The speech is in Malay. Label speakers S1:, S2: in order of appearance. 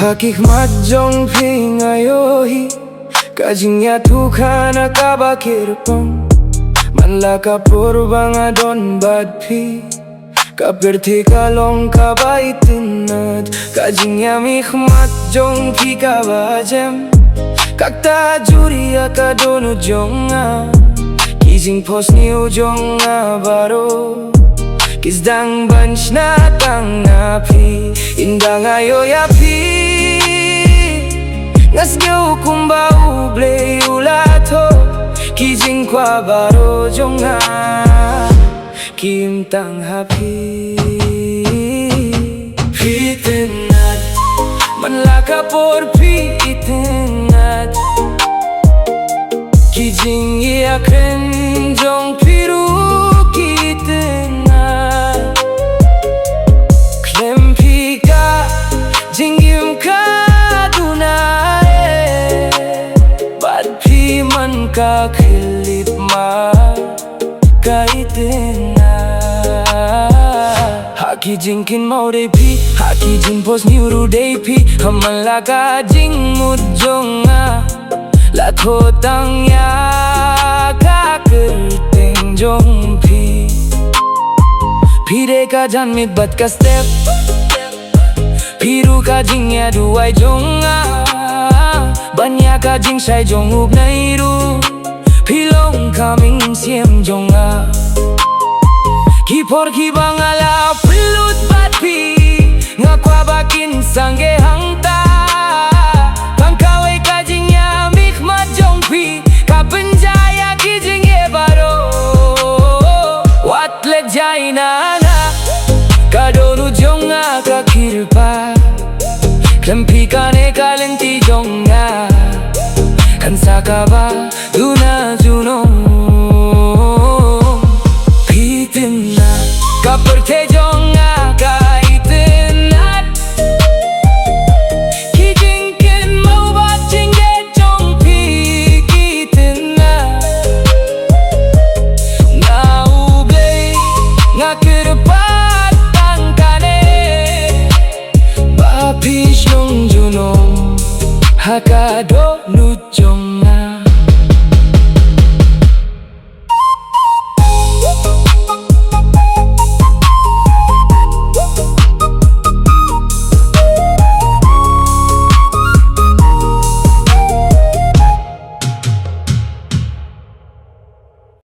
S1: Hikmat jong pingayohi Kajingnya Tuhan akabakirpang Manlaka purbang adon badpi Kaperti kalong kabaitinat Kajingnya hikmat jong pikabajem Kakta juri akadono jonga Kijing pos ni ujonga baro Kizdang bunch na tangapi Indang ayo yapi Ngas nyo kumba uble ulato Kijing kwa baro jonga Kim tang happy Pitinat Manlaka por pitinat Kijing iyakin jong piru kitinat Klempika jinggim kadunae Badpi man kakilip ma kaitinat Haki jingkin mau depi Haki jing pos nyuru depi Hamalaka jing mudjonga Latho tangya kakerting jongpi Pire ka janmit bat ka step Piru ka jingya duai jonga Banya ka jing shai jonguk nairu Pilong kaming siem jonga Kipor kibangala pelut batpi Ngakwa bakin sangge hangta Pangkawai kajingnya mikmat jongpi Kapenjaya kijingye baro Watle jainana Kadonu jonga kakirpa Klempikane kalenti jonga Kansakaba duna junong Pitinat Kaperte jonga kaitinat Kijingkin mau bacingge jong pikitinat Nauble ngakirpat tangkane Bapish nong junong Hakado nujong